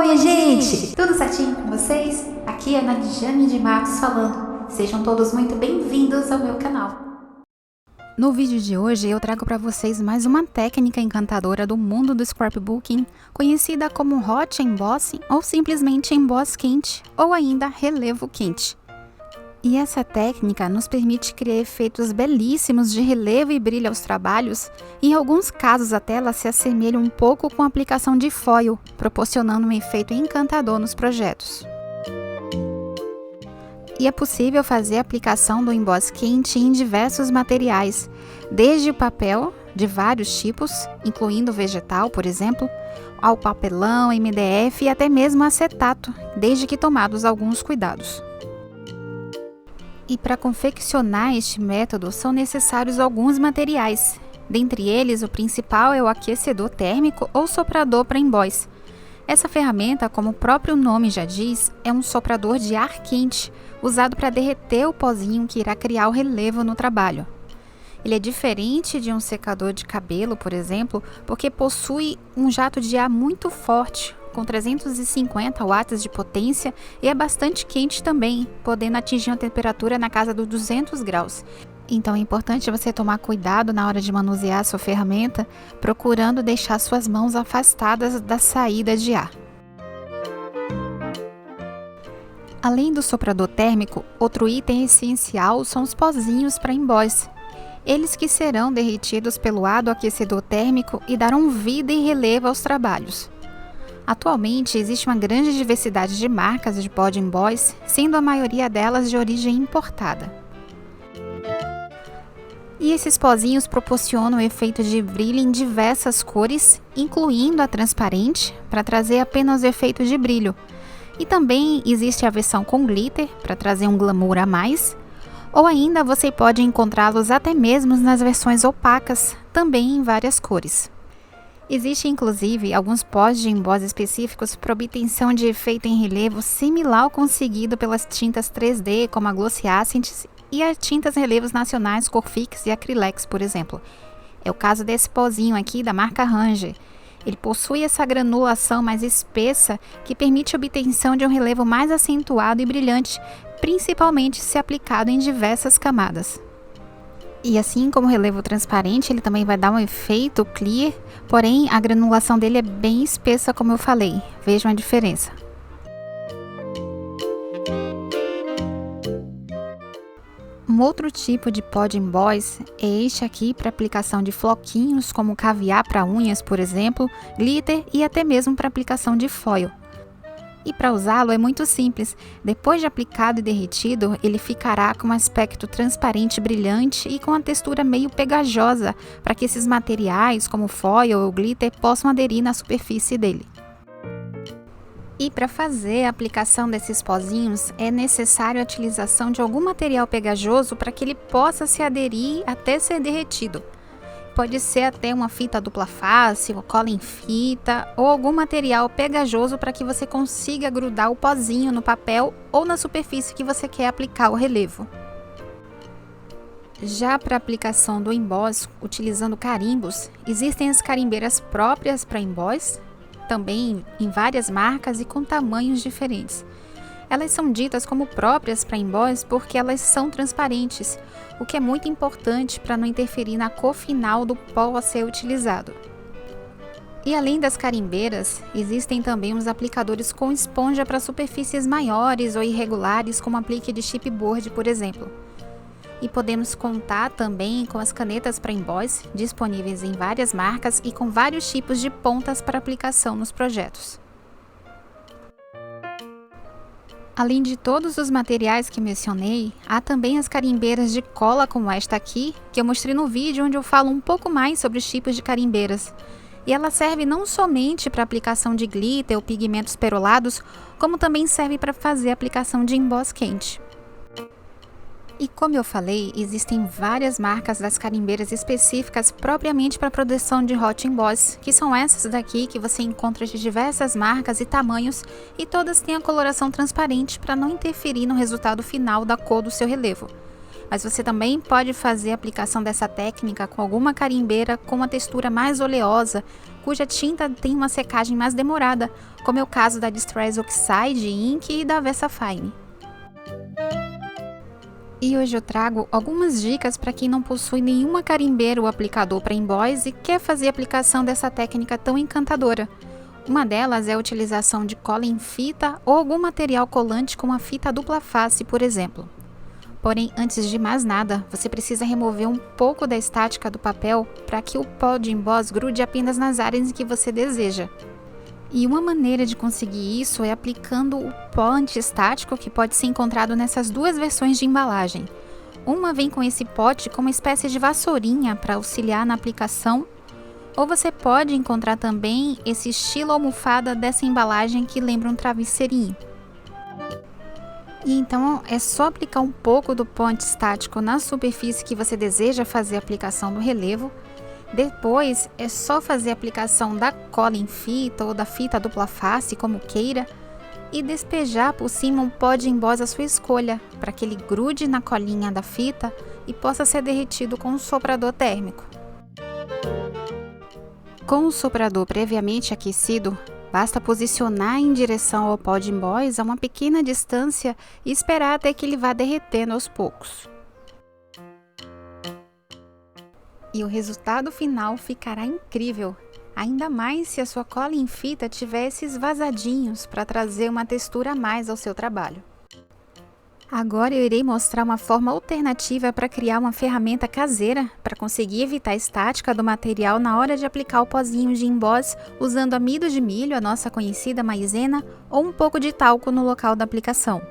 minha gente! Tudo certinho com vocês? Aqui é a Nadjane de Matos falando. Sejam todos muito bem-vindos ao meu canal. No vídeo de hoje eu trago para vocês mais uma técnica encantadora do mundo do scrapbooking, conhecida como Hot Embossing ou simplesmente Emboss quente ou ainda relevo quente. E essa técnica nos permite criar efeitos belíssimos de relevo e brilho aos trabalhos, e em alguns casos até ela se assemelha um pouco com a aplicação de foil, proporcionando um efeito encantador nos projetos. E é possível fazer a aplicação do emboss quente em diversos materiais, desde o papel de vários tipos, incluindo vegetal, por exemplo, ao papelão, MDF e até mesmo acetato, desde que tomados alguns cuidados. E para confeccionar este método são necessários alguns materiais. Dentre eles, o principal é o aquecedor térmico ou soprador para emboss. Essa ferramenta, como o próprio nome já diz, é um soprador de ar quente, usado para derreter o pozinho que irá criar o relevo no trabalho. Ele é diferente de um secador de cabelo, por exemplo, porque possui um jato de ar muito forte, com 350 watts de potência, e é bastante quente também, podendo atingir uma temperatura na casa dos 200 graus. Então é importante você tomar cuidado na hora de manusear a sua ferramenta, procurando deixar suas mãos afastadas da saída de ar. Além do soprador térmico, outro item essencial são os pozinhos para emboss. Eles que serão derretidos pelo ar do aquecedor térmico e darão vida e relevo aos trabalhos. Atualmente, existe uma grande diversidade de marcas de pó de emboss, sendo a maioria delas de origem importada. E esses pozinhos proporcionam o efeito de brilho em diversas cores, incluindo a transparente, para trazer apenas o efeito de brilho. E também existe a versão com glitter, para trazer um glamour a mais, ou ainda você pode encontrá-los até mesmo nas versões opacas, também em várias cores. Existem inclusive alguns pós de emboss específicos para obtenção de efeito em relevo similar ao conseguido pelas tintas 3D, como a Glossy Accents e as tintas relevos nacionais Corfix e Acrylex, por exemplo. É o caso desse pozinho aqui da marca Ranger. Ele possui essa granulação mais espessa que permite a obtenção de um relevo mais acentuado e brilhante, principalmente se aplicado em diversas camadas. E assim como o relevo transparente, ele também vai dar um efeito clear, porém a granulação dele é bem espessa, como eu falei. Vejam a diferença. Um outro tipo de pó de emboss é este aqui para aplicação de floquinhos, como caviar para unhas, por exemplo, glitter e até mesmo para aplicação de foil. E para usá-lo é muito simples. Depois de aplicado e derretido, ele ficará com um aspecto transparente brilhante e com uma textura meio pegajosa, para que esses materiais, como foil ou glitter, possam aderir na superfície dele. E para fazer a aplicação desses pozinhos, é necessário a utilização de algum material pegajoso para que ele possa se aderir até ser derretido. Pode ser até uma fita dupla face, uma cola em fita ou algum material pegajoso para que você consiga grudar o pozinho no papel ou na superfície que você quer aplicar o relevo. Já para a aplicação do emboss, utilizando carimbos, existem as carimbeiras próprias para emboss, também em várias marcas e com tamanhos diferentes. Elas são ditas como próprias para emboss porque elas são transparentes, o que é muito importante para não interferir na cor final do pó a ser utilizado. E além das carimbeiras, existem também os aplicadores com esponja para superfícies maiores ou irregulares, como aplique de chipboard, por exemplo. E podemos contar também com as canetas para emboss, disponíveis em várias marcas e com vários tipos de pontas para aplicação nos projetos. Além de todos os materiais que mencionei, há também as carimbeiras de cola como esta aqui, que eu mostrei no vídeo onde eu falo um pouco mais sobre os tipos de carimbeiras. E ela serve não somente para aplicação de glitter ou pigmentos perolados, como também serve para fazer a aplicação de emboss quente. E como eu falei, existem várias marcas das carimbeiras específicas propriamente para a produção de Hot Emboss, que são essas daqui que você encontra de diversas marcas e tamanhos, e todas têm a coloração transparente para não interferir no resultado final da cor do seu relevo. Mas você também pode fazer a aplicação dessa técnica com alguma carimbeira com uma textura mais oleosa, cuja tinta tem uma secagem mais demorada, como é o caso da Distress Oxide Ink e da VersaFine. E hoje eu trago algumas dicas para quem não possui nenhuma carimbeira ou aplicador para emboss e quer fazer a aplicação dessa técnica tão encantadora. Uma delas é a utilização de cola em fita ou algum material colante com uma fita dupla face, por exemplo. Porém, antes de mais nada, você precisa remover um pouco da estática do papel para que o pó de emboss grude apenas nas áreas em que você deseja. E uma maneira de conseguir isso é aplicando o pó antiestático que pode ser encontrado nessas duas versões de embalagem. Uma vem com esse pote com uma espécie de vassourinha para auxiliar na aplicação, ou você pode encontrar também esse estilo almofada dessa embalagem que lembra um travesseirinho. E então é só aplicar um pouco do pó antiestático na superfície que você deseja fazer a aplicação do relevo. Depois é só fazer a aplicação da cola em fita ou da fita dupla face, como queira, e despejar por cima um pó de emboss à sua escolha, para que ele grude na colinha da fita e possa ser derretido com um soprador térmico. Com o soprador previamente aquecido, basta posicionar em direção ao pó de emboss a uma pequena distância e esperar até que ele vá derretendo aos poucos. E o resultado final ficará incrível, ainda mais se a sua cola em fita tiver esses vazadinhos para trazer uma textura a mais ao seu trabalho. Agora eu irei mostrar uma forma alternativa para criar uma ferramenta caseira para conseguir evitar a estática do material na hora de aplicar o pozinho de emboss usando amido de milho, a nossa conhecida maizena, ou um pouco de talco no local da aplicação.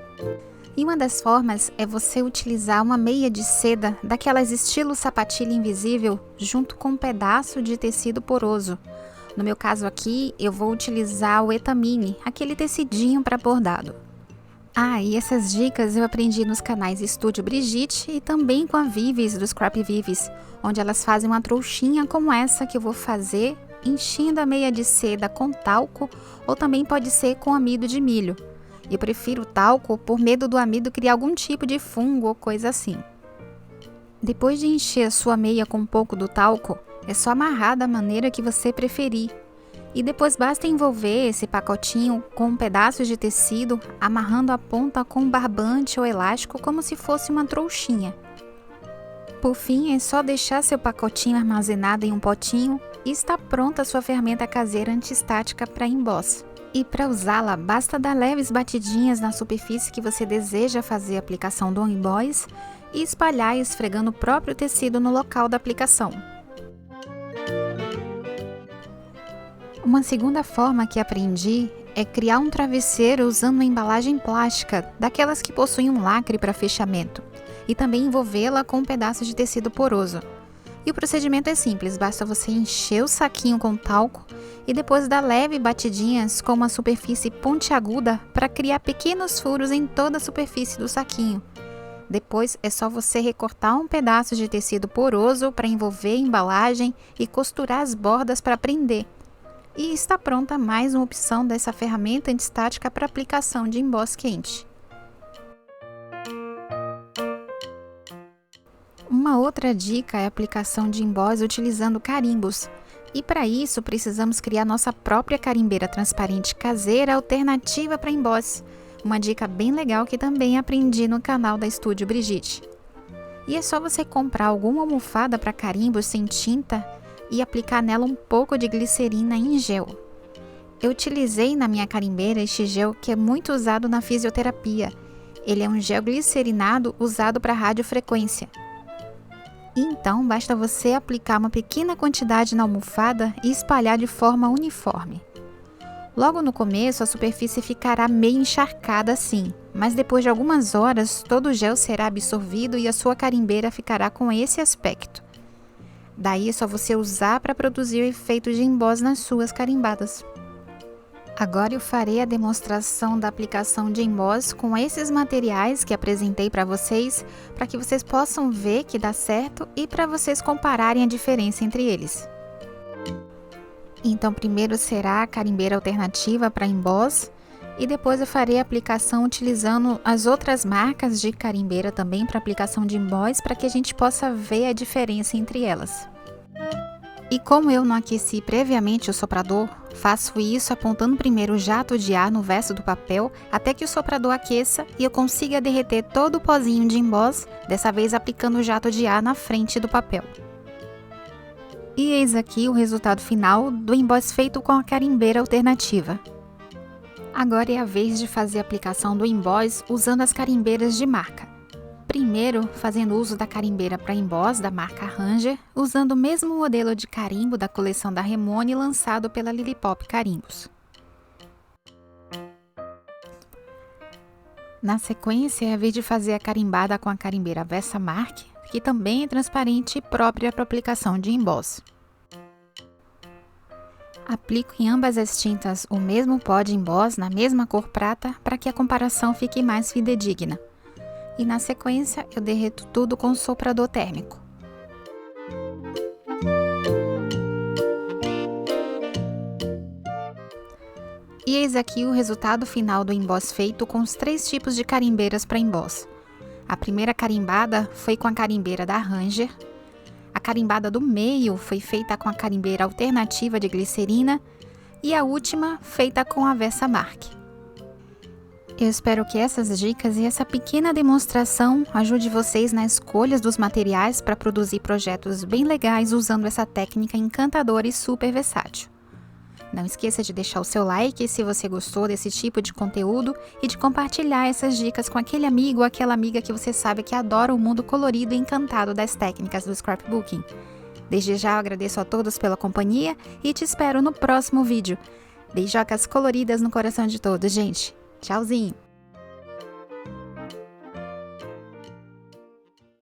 E uma das formas é você utilizar uma meia de seda, daquelas estilo sapatilha invisível, junto com um pedaço de tecido poroso. No meu caso aqui, eu vou utilizar o etamine, aquele tecidinho para bordado. E essas dicas eu aprendi nos canais Estúdio Brigitte e também com a Vives, do Scrap Vives, onde elas fazem uma trouxinha como essa que eu vou fazer, enchendo a meia de seda com talco, ou também pode ser com amido de milho. Eu prefiro talco por medo do amido criar algum tipo de fungo ou coisa assim. Depois de encher a sua meia com um pouco do talco, é só amarrar da maneira que você preferir. E depois basta envolver esse pacotinho com pedaços de tecido, amarrando a ponta com um barbante ou elástico como se fosse uma trouxinha. Por fim, é só deixar seu pacotinho armazenado em um potinho e está pronta a sua ferramenta caseira antiestática para emboss. E para usá-la, basta dar leves batidinhas na superfície que você deseja fazer a aplicação do emboss e espalhar esfregando o próprio tecido no local da aplicação. Uma segunda forma que aprendi é criar um travesseiro usando uma embalagem plástica, daquelas que possuem um lacre para fechamento, e também envolvê-la com um pedaço de tecido poroso. E o procedimento é simples, basta você encher o saquinho com talco e depois dar leve batidinhas com uma superfície pontiaguda para criar pequenos furos em toda a superfície do saquinho. Depois é só você recortar um pedaço de tecido poroso para envolver a embalagem e costurar as bordas para prender. E está pronta mais uma opção dessa ferramenta antiestática para aplicação de emboss quente. Uma outra dica é a aplicação de emboss utilizando carimbos. E para isso precisamos criar nossa própria carimbeira transparente caseira alternativa para emboss. Uma dica bem legal que também aprendi no canal da Estúdio Brigitte. E é só você comprar alguma almofada para carimbos sem tinta e aplicar nela um pouco de glicerina em gel. Eu utilizei na minha carimbeira este gel que é muito usado na fisioterapia. Ele é um gel glicerinado usado para radiofrequência. Então, basta você aplicar uma pequena quantidade na almofada e espalhar de forma uniforme. Logo no começo, a superfície ficará meio encharcada assim, mas depois de algumas horas, todo o gel será absorvido e a sua carimbeira ficará com esse aspecto. Daí é só você usar para produzir o efeito de emboss nas suas carimbadas. Agora eu farei a demonstração da aplicação de emboss com esses materiais que apresentei para vocês, para que vocês possam ver que dá certo e para vocês compararem a diferença entre eles. Então primeiro será a carimbeira alternativa para emboss, E depois eu farei a aplicação utilizando as outras marcas de carimbeira também para aplicação de emboss, para que a gente possa ver a diferença entre elas. E como eu não aqueci previamente o soprador, faço isso apontando primeiro o jato de ar no verso do papel até que o soprador aqueça e eu consiga derreter todo o pozinho de emboss, dessa vez aplicando o jato de ar na frente do papel. E eis aqui o resultado final do emboss feito com a carimbeira alternativa. Agora é a vez de fazer a aplicação do emboss usando as carimbeiras de marca. Primeiro, fazendo uso da carimbeira para emboss da marca Ranger, usando o mesmo modelo de carimbo da coleção da Remone lançado pela Lilipop Carimbos. Na sequência, é a vez de fazer a carimbada com a carimbeira Versamark, que também é transparente e própria para aplicação de emboss. Aplico em ambas as tintas o mesmo pó de emboss na mesma cor prata para que a comparação fique mais fidedigna. E na sequência eu derreto tudo com o soprador térmico. E eis aqui o resultado final do emboss feito com os 3 tipos de carimbeiras para emboss. A primeira carimbada foi com a carimbeira da Ranger, a carimbada do meio foi feita com a carimbeira alternativa de glicerina e a última feita com a Versamark. Eu espero que essas dicas e essa pequena demonstração ajude vocês na escolha dos materiais para produzir projetos bem legais usando essa técnica encantadora e super versátil. Não esqueça de deixar o seu like se você gostou desse tipo de conteúdo e de compartilhar essas dicas com aquele amigo ou aquela amiga que você sabe que adora o mundo colorido e encantado das técnicas do scrapbooking. Desde já eu agradeço a todos pela companhia e te espero no próximo vídeo. Beijocas coloridas no coração de todos, gente! Tchauzinho!